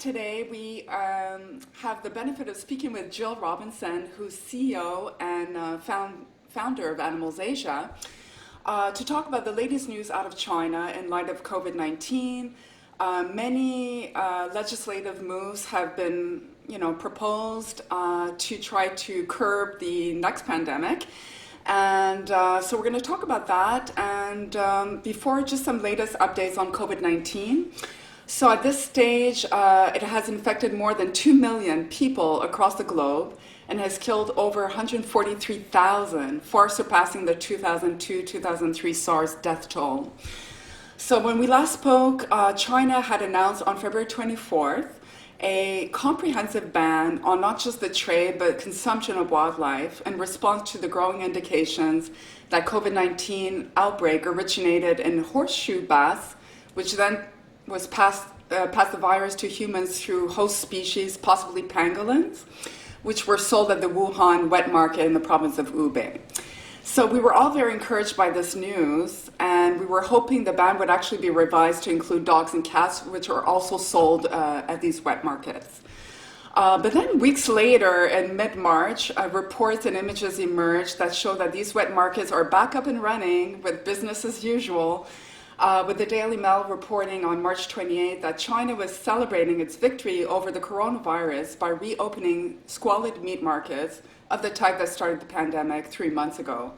today, we have the benefit of speaking with Jill Robinson, who's CEO and founder of Animals Asia, to talk about the latest news out of China in light of COVID-19. Many legislative moves have been, proposed to try to curb the next pandemic. And so we're going to talk about that. And before, just some latest updates on COVID-19. So at this stage, it has infected more than 2 million people across the globe and has killed over 143,000, far surpassing the 2002-2003 SARS death toll. So when we last spoke, China had announced on February 24th a comprehensive ban on not just the trade but consumption of wildlife in response to the growing indications that COVID-19 outbreak originated in horseshoe bats, which then was passed the virus to humans through host species, possibly pangolins, which were sold at the Wuhan wet market in the province of Hubei. So we were all very encouraged by this news, and we were hoping the ban would actually be revised to include dogs and cats, which are also sold at these wet markets. But then weeks later, in mid-March, reports and images emerged that show that these wet markets are back up and running with business as usual, with the Daily Mail reporting on March 28th that China was celebrating its victory over the coronavirus by reopening squalid meat markets of the type that started the pandemic 3 months ago,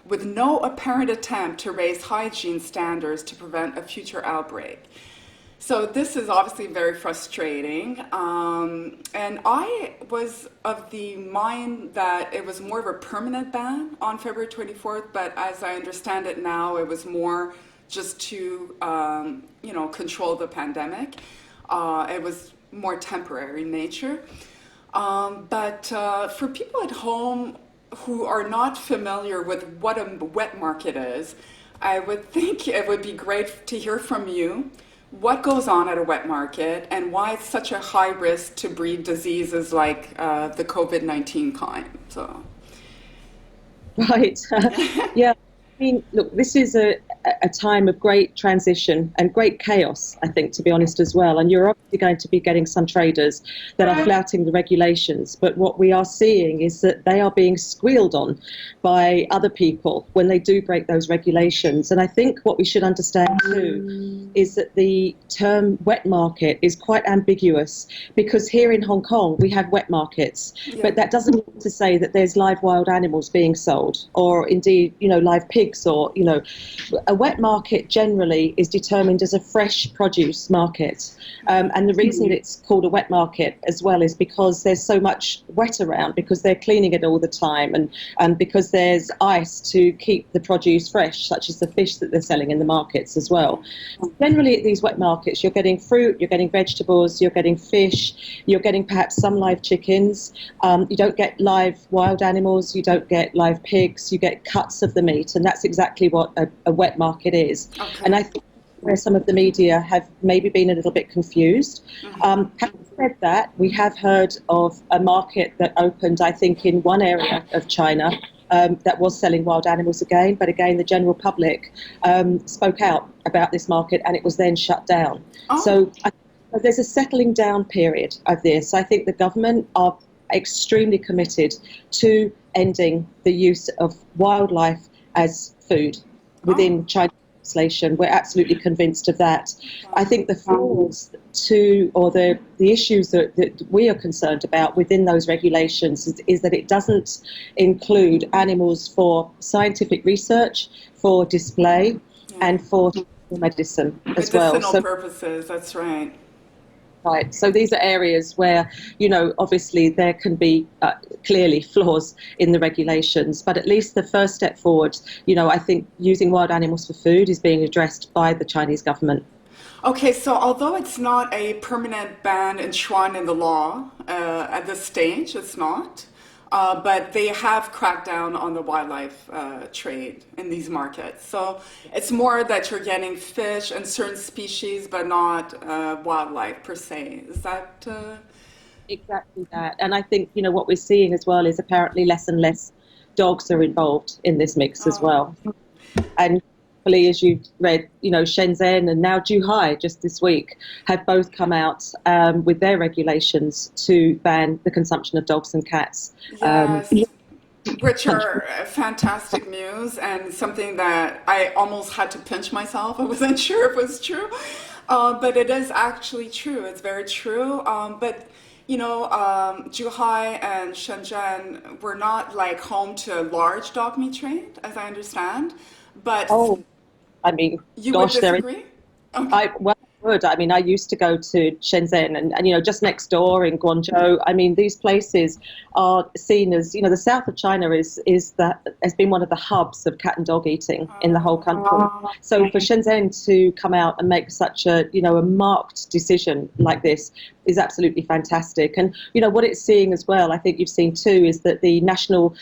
with no apparent attempt to raise hygiene standards to prevent a future outbreak. So this is obviously very frustrating. And I was of the mind that it was more of a permanent ban on February 24th, but as I understand it now, it was more just to, control the pandemic. It was more temporary in nature. But for people at home who are not familiar with what a wet market is, I would think it would be great to hear from you what goes on at a wet market and why it's such a high risk to breed diseases like the COVID-19 kind. So. Right. Yeah. I mean, look, this is a time of great transition and great chaos, I think, to be honest, as well. And you're obviously going to be getting some traders that are flouting the regulations. But what we are seeing is that they are being squealed on by other people when they do break those regulations. And I think what we should understand, too, is that the term wet market is quite ambiguous, because here in Hong Kong, we have wet markets. Yeah. But that doesn't mean to say that there's live wild animals being sold, or indeed, live pigs. Or, a wet market generally is determined as a fresh produce market. And the reason it's called a wet market as well is because there's so much wet around, because they're cleaning it all the time, and because there's ice to keep the produce fresh, such as the fish that they're selling in the markets as well. Generally at these wet markets, you're getting fruit, you're getting vegetables, you're getting fish, you're getting perhaps some live chickens. You don't get live wild animals, you don't get live pigs, you get cuts of the meat, and that's exactly what a wet market is. Okay. And I think where some of the media have maybe been a little bit confused. Having said that, we have heard of a market that opened, I think, in one area of China that was selling wild animals again, but again, the general public spoke out about this market, and it was then shut down. Oh. So there's a settling down period of this. I think the government are extremely committed to ending the use of wildlife as food within Chinese legislation. We're absolutely convinced of that. I think the flaws or the issues that we are concerned about within those regulations is that it doesn't include animals for scientific research, for display, and for medicine as well. Medicinal purposes, that's right. Right. So these are areas where, obviously there can be clearly flaws in the regulations, but at least the first step forward, I think using wild animals for food is being addressed by the Chinese government. Okay, so although it's not a permanent ban enshrined in the law at this stage, it's not, but they have cracked down on the wildlife trade in these markets. So it's more that you're getting fish and certain species, but not wildlife per se. Is that? Exactly that. And I think, what we're seeing as well is apparently less and less dogs are involved in this mix as well. And thankfully, as you've read, Shenzhen and now Zhuhai just this week have both come out with their regulations to ban the consumption of dogs and cats. Yes, which are fantastic news and something that I almost had to pinch myself. I wasn't sure if it was true, but it is actually true. It's very true. Zhuhai and Shenzhen were not like home to large dog meat trade, as I understand. But Oh, I mean, you would gosh, there is. disagree? Okay. I would. I mean, I used to go to Shenzhen and just next door in Guangzhou. I mean, these places are seen as, the south of China has been one of the hubs of cat and dog eating in the whole country. So for Shenzhen to come out and make such a marked decision like this is absolutely fantastic. And, what it's seeing as well, I think you've seen too, is that the national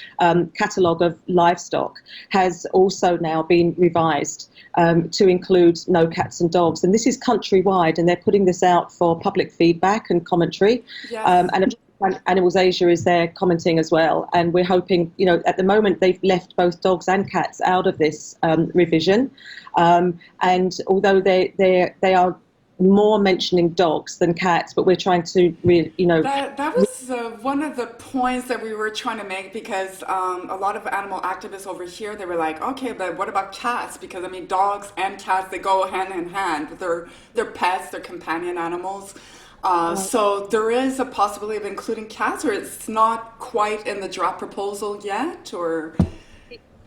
catalogue of livestock has also now been revised to include no cats and dogs. And this is countrywide, and they're putting this out for public feedback and commentary. Yes. And Animals Asia is there commenting as well. And we're hoping, at the moment they've left both dogs and cats out of this revision. And although they are more mentioning dogs than cats, but we're trying to really, That was one of the points that we were trying to make because a lot of animal activists over here, they were like, okay, but what about cats? Because I mean, dogs and cats, they go hand in hand. They're pets, they're companion animals. So there is a possibility of including cats, or it's not quite in the draft proposal yet, or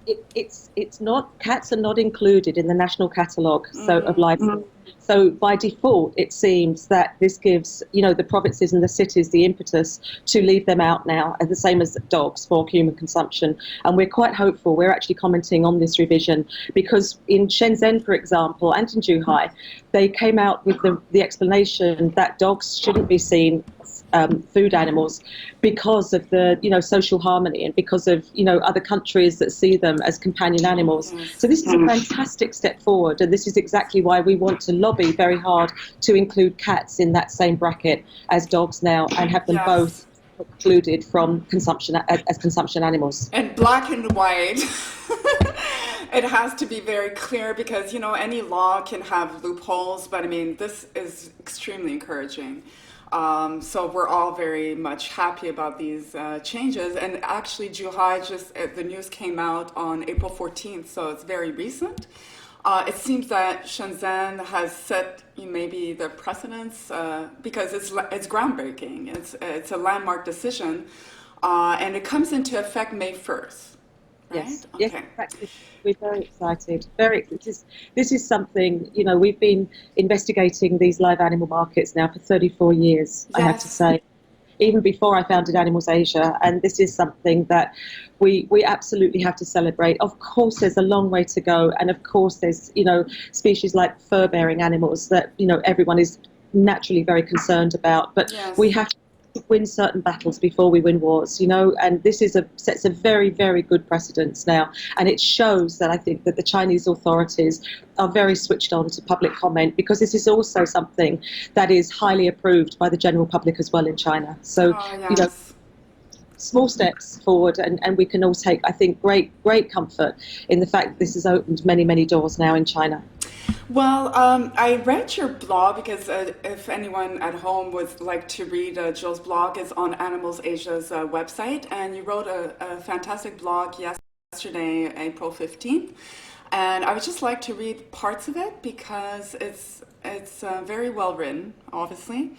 it's not. Cats are not included in the national catalogue of livestock. So by default, it seems that this gives the provinces and the cities the impetus to leave them out now, the same as dogs for human consumption. And we're quite hopeful. We're actually commenting on this revision because in Shenzhen, for example, and in Zhuhai, they came out with the explanation that dogs shouldn't be seen food animals because of the social harmony and because of other countries that see them as companion animals. So this is a fantastic step forward, and this is exactly why we want to lobby very hard to include cats in that same bracket as dogs now and have them yes. both excluded from consumption as consumption animals. And black and white. It has to be very clear because any law can have loopholes, but I mean this is extremely encouraging. So we're all very much happy about these changes. And actually, Zhuhai the news came out on April 14th, so it's very recent. It seems that Shenzhen has set maybe the precedence because it's groundbreaking. It's a landmark decision, and it comes into effect May 1st. Right? Yes, okay. yes, exactly. We're very excited. This is something, we've been investigating these live animal markets now for 34 years, Yes. I have to say, even before I founded Animals Asia. And this is something that we absolutely have to celebrate. Of course, there's a long way to go. And of course, there's, species like fur-bearing animals that, everyone is naturally very concerned about. But Yes. we have to win certain battles before we win wars, and this sets a very, very good precedence now, and it shows that I think that the Chinese authorities are very switched on to public comment because this is also something that is highly approved by the general public as well in China. So, Yes. Small steps forward, and we can all take, I think, great comfort in the fact that this has opened many, many doors now in China. Well, I read your blog because if anyone at home would like to read Jill's blog, it's on Animals Asia's website, and you wrote a fantastic blog yesterday, April 15th, and I would just like to read parts of it because it's very well written, obviously.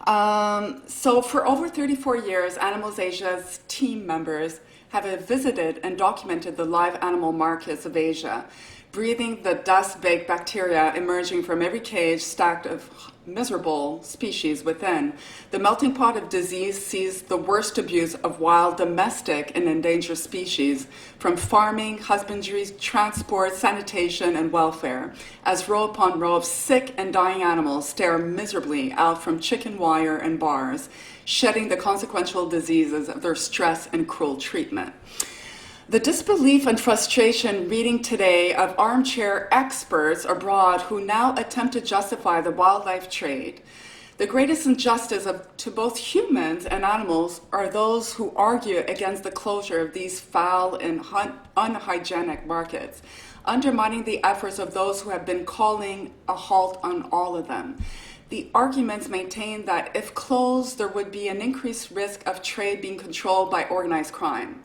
So for over 34 years, Animals Asia's team members have visited and documented the live animal markets of Asia, breathing the dust-baked bacteria emerging from every cage stacked of miserable species within. The melting pot of disease sees the worst abuse of wild, domestic, and endangered species, from farming, husbandry, transport, sanitation, and welfare, as row upon row of sick and dying animals stare miserably out from chicken wire and bars, shedding the consequential diseases of their stress and cruel treatment. The disbelief and frustration reading today of armchair experts abroad who now attempt to justify the wildlife trade, The greatest injustice to both humans and animals are those who argue against the closure of these foul and unhygienic markets, undermining the efforts of those who have been calling a halt on all of them. The arguments maintain that if closed, there would be an increased risk of trade being controlled by organized crime.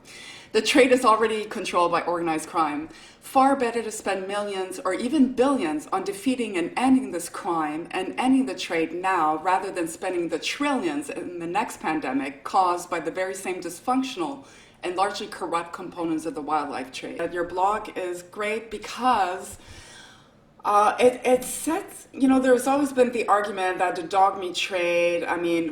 The trade is already controlled by organized crime. Far better to spend millions or even billions on defeating and ending this crime and ending the trade now rather than spending the trillions in the next pandemic caused by the very same dysfunctional and largely corrupt components of the wildlife trade. Your blog is great because it sets, there's always been the argument that the dog meat trade,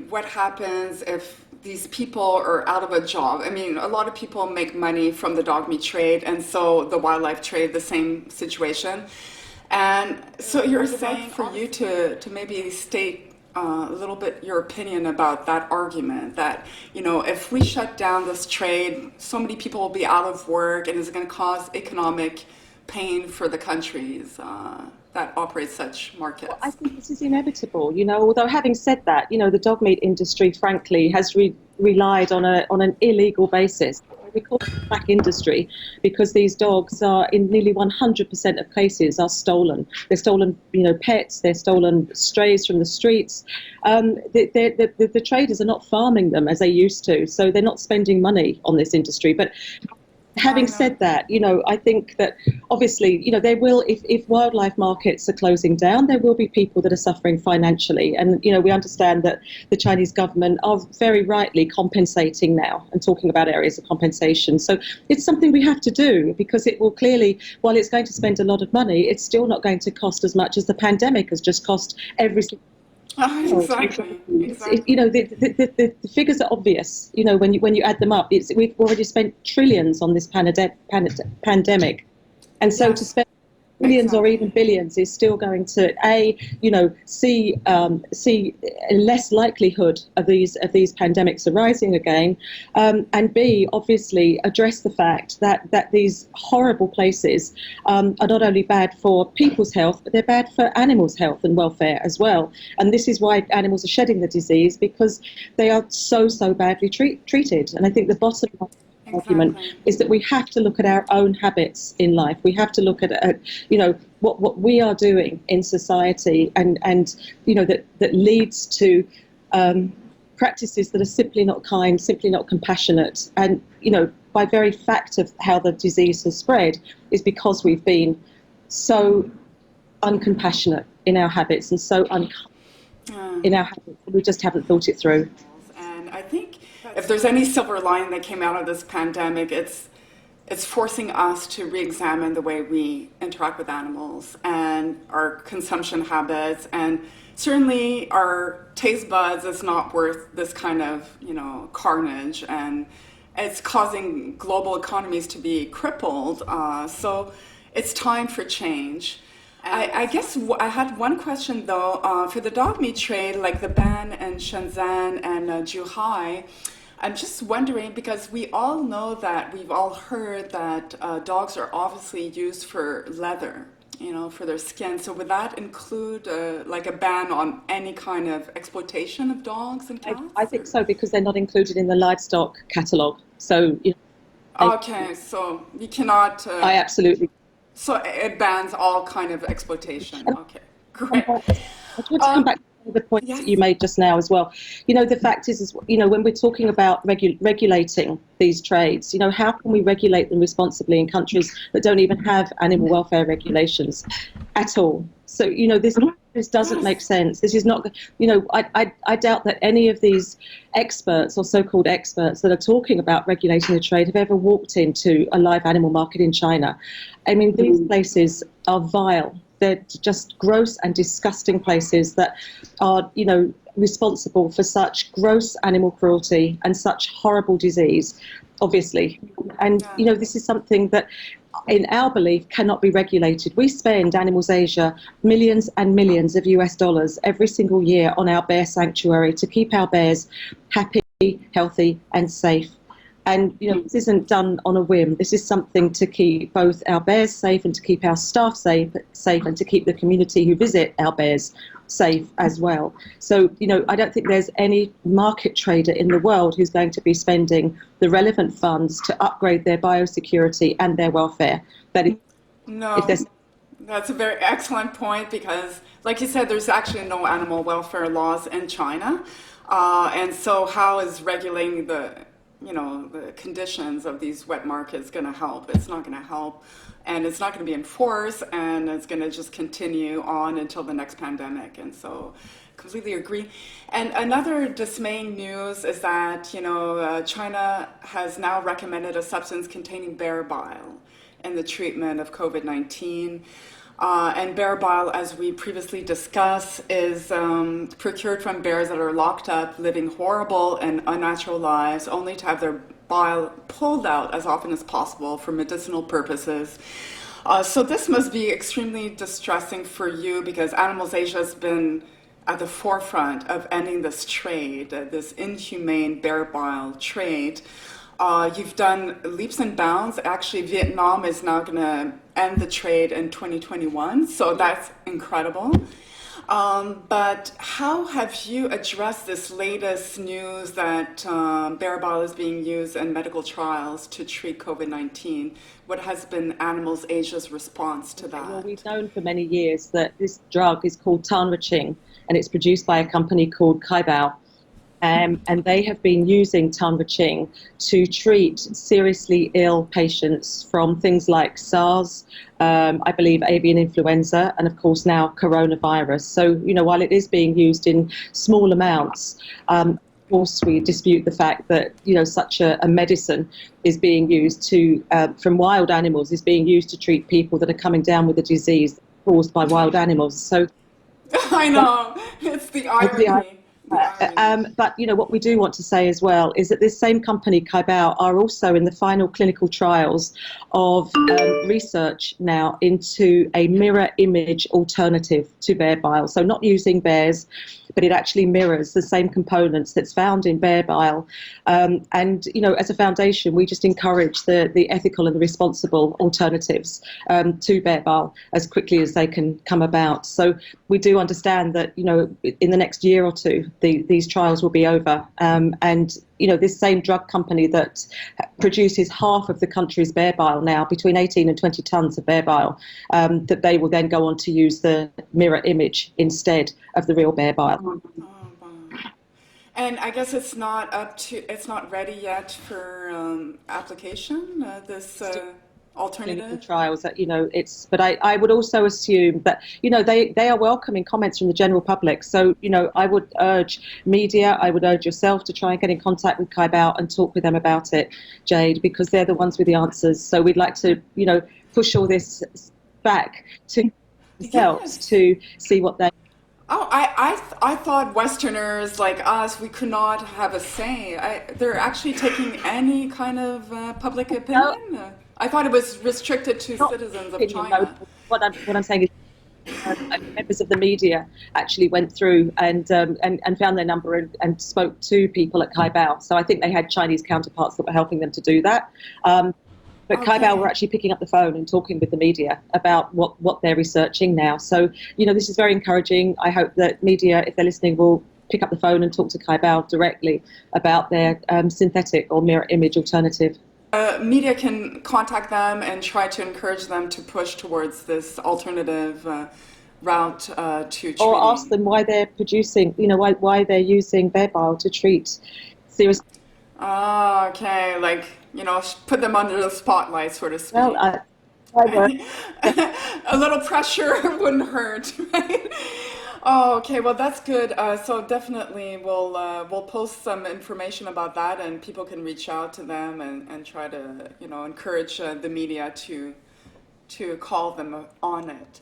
what happens if these people are out of a job? A lot of people make money from the dog meat trade, and so the wildlife trade, the same situation. And so you're saying for you to maybe state a little bit your opinion about that argument that, if we shut down this trade, so many people will be out of work and it's going to cause economic pain for the countries that operate such markets. Well, I think this is inevitable, although having said that, the dog meat industry, frankly, has relied on an illegal basis. We call it the black industry because these dogs are, in nearly 100% of cases, are stolen. They're stolen, pets, they're stolen strays from the streets. The traders are not farming them as they used to, so they're not spending money on this industry. But having said that, I think that obviously, there will, if wildlife markets are closing down, there will be people that are suffering financially. And, we understand that the Chinese government are very rightly compensating now and talking about areas of compensation. So it's something we have to do because it will clearly, while it's going to spend a lot of money, it's still not going to cost as much as the pandemic has just cost every single. Exactly. The figures are obvious. When you add them up, we've already spent trillions on this pandemic, and so to spend billions or even billions is still going to see less likelihood of these pandemics arising again, and B, obviously address the fact that these horrible places are not only bad for people's health, but they're bad for animals' health and welfare as well. And this is why animals are shedding the disease, because they are so badly treated. And I think the bottom line argument is that we have to look at our own habits in life. We have to look at what we are doing in society, and that leads to practices that are simply not kind, simply not compassionate. And by very fact of how the disease has spread is because we've been so uncompassionate in our habits and so in our habits, we just haven't thought it through. And I think if there's any silver lining that came out of this pandemic, it's forcing us to re-examine the way we interact with animals and our consumption habits, and certainly our taste buds is not worth this kind of carnage, and it's causing global economies to be crippled. So it's time for change. I guess I had one question though, for the dog meat trade, like the ban in Shenzhen and Zhuhai. I'm just wondering, because we all know that we've all heard that dogs are obviously used for leather, for their skin. So would that include like a ban on any kind of exploitation of dogs and cats? I think so, because they're not included in the livestock catalogue. So okay, so you cannot. I absolutely. So it bans all kind of exploitation. Okay, great. I want to come back to the point that you made just now as well. The fact is when we're talking about regulating these trades, how can we regulate them responsibly in countries that don't even have animal welfare regulations at all? So, this doesn't make sense. This is not, I doubt that any of these experts or so-called experts that are talking about regulating the trade have ever walked into a live animal market in China. These places are vile. They're just gross and disgusting places that are, responsible for such gross animal cruelty and such horrible disease, obviously. And, this is something that, in our belief, cannot be regulated. We spend, Animals Asia, millions and millions of US dollars every single year on our bear sanctuary to keep our bears happy, healthy and safe. And, this isn't done on a whim. This is something to keep both our bears safe and to keep our staff safe and to keep the community who visit our bears safe as well. So, I don't think there's any market trader in the world who's going to be spending the relevant funds to upgrade their biosecurity and their welfare. That if No, there's that's a very excellent point because, like you said, there's actually no animal welfare laws in China. And so how is regulating the conditions of these wet markets going to help? It's not going to help, and it's not going to be enforced, and it's going to just continue on until the next pandemic. And so, completely agree. And another dismaying news is that China has now recommended a substance containing bear bile in the treatment of COVID-19. And bear bile, as we previously discussed, is procured from bears that are locked up, living horrible and unnatural lives, only to have their bile pulled out as often as possible for medicinal purposes. So this must be extremely distressing for you because Animals Asia has been at the forefront of ending this trade, this inhumane bear bile trade. You've done leaps and bounds. Actually, Vietnam is now going to end the trade in 2021, so that's incredible. But how have you addressed this latest news that bear bile is being used in medical trials to treat COVID-19? What has been Animals Asia's response to that? Well, we've known for many years that this drug is called Tanraching, and it's produced by a company called Kaibao. And they have been using Tanraching to treat seriously ill patients from things like SARS, I believe avian influenza, and of course now coronavirus. So, while it is being used in small amounts, of course we dispute the fact that, such a medicine is being used from wild animals, is being used to treat people that are coming down with a disease caused by wild animals. So I know, it's the irony. But what we do want to say as well is that this same company, Kaibao, are also in the final clinical trials of research now into a mirror image alternative to bear bile. So not using bears, but it actually mirrors the same components that's found in bear bile. And as a foundation, we just encourage the ethical and the responsible alternatives to bear bile as quickly as they can come about. So we do understand that in the next year or two, these trials will be over, and this same drug company that produces half of the country's bear bile now, between 18 and 20 tons of bear bile, that they will then go on to use the mirror image instead of the real bear bile. Oh, wow. And I guess it's not ready yet for application, this Clinical alternative? trials that but I would also assume that they are welcoming comments from the general public. So I would urge media, I would urge yourself to try and get in contact with Kaibao and talk with them about it, Jade, because they're the ones with the answers. So we'd like to push all this back to themselves Yes. to see what they. Oh, I thought Westerners like us, we could not have a say. They're actually taking any kind of public No, opinion. I thought it was restricted to not citizens of opinion. No, China. what I'm saying is. Members of the media actually went through and found their number and spoke to people at Kaibao. So I think they had Chinese counterparts that were helping them to do that. But Kaibao were Okay. actually picking up the phone and talking with the media about what they're researching now. So, this is very encouraging. I hope that media, if they're listening, will pick up the phone and talk to Kaibao directly about their synthetic or mirror image alternative. Media can contact them and try to encourage them to push towards this alternative route to Or ask treating. them why they're producing, why they're using bear bile to treat serious. Ah, okay, like, put them under the spotlight, so to Well, speak. I work. A little pressure wouldn't hurt, right? Oh, okay. Well, that's good. So definitely, we'll post some information about that, and people can reach out to them and try to encourage the media to call them on it.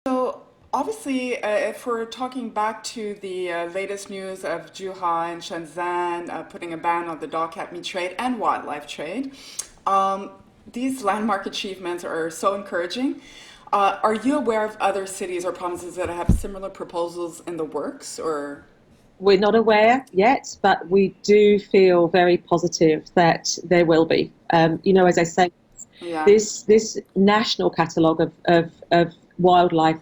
So obviously, if we're talking back to the latest news of Zhuhai and Shenzhen putting a ban on the dog cat meat trade and wildlife trade, um, these landmark achievements are so encouraging. Are you aware of other cities or provinces that have similar proposals in the works, or? We're not aware yet, but we do feel very positive that there will be. As I say, Yeah. This national catalogue of wildlife,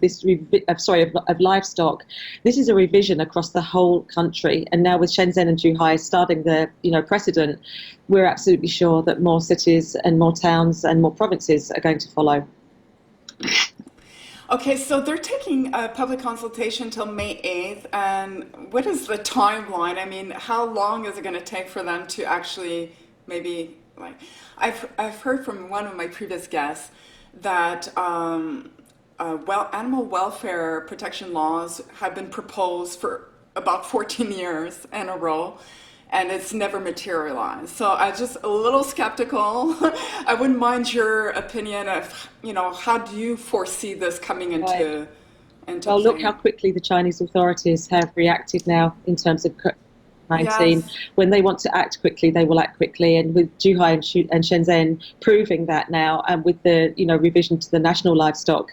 of livestock. This is a revision across the whole country, and now with Shenzhen and Zhuhai starting the precedent, we're absolutely sure that more cities and more towns and more provinces are going to follow. Okay, so they're taking a public consultation till May 8th, and what is the timeline? I mean, how long is it going to take for them to actually maybe like? I've heard from one of my previous guests that animal welfare protection laws have been proposed for about 14 years in a row, and it's never materialized. So I'm just a little skeptical. I wouldn't mind your opinion of, how do you foresee this coming Right. into Well, look play? how quickly the Chinese authorities have reacted now in terms of COVID-19. Yes. When they want to act quickly, they will act quickly. And with Zhuhai and Shenzhen proving that now, and with the revision to the national livestock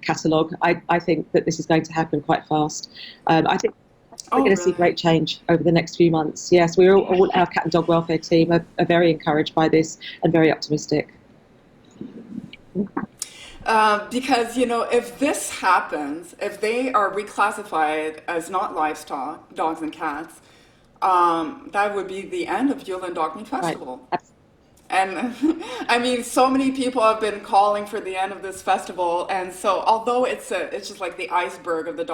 catalogue, I think that this is going to happen quite fast. I think we're Oh, going to see really? great change over the next few months. Yes, all our cat and dog welfare team are very encouraged by this and very optimistic. Because, if this happens, if they are reclassified as not livestock, dogs and cats, that would be the end of Yulin Dog Meat Right. Festival. And I mean, so many people have been calling for the end of this festival, and so although it's just like the iceberg of the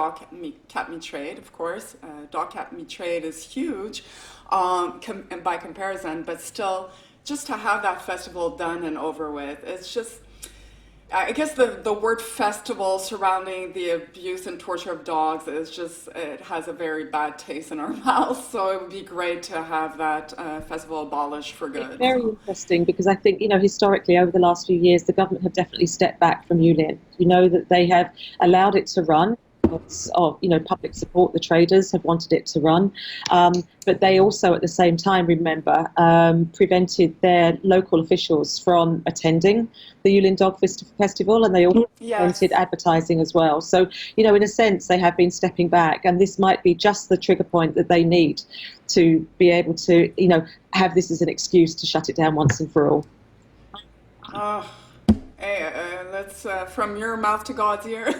cat meat trade, of course, dog cat meat trade is huge, by comparison, but still, just to have that festival done and over with, it's just. I guess the word festival surrounding the abuse and torture of dogs is just, it has a very bad taste in our mouths. So it would be great to have that festival abolished for It's good. very So, interesting because I think, historically over the last few years, the government have definitely stepped back from Yulin. You know that they have allowed it to run because of, public support. The traders have wanted it to run. But they also, at the same time, remember, prevented their local officials from attending the Yulin Dog Festival, and they also prevented yes. advertising as well. So, in a sense, they have been stepping back, and this might be just the trigger point that they need to be able to, have this as an excuse to shut it down once and for all. Oh, hey, that's from your mouth to God's ear.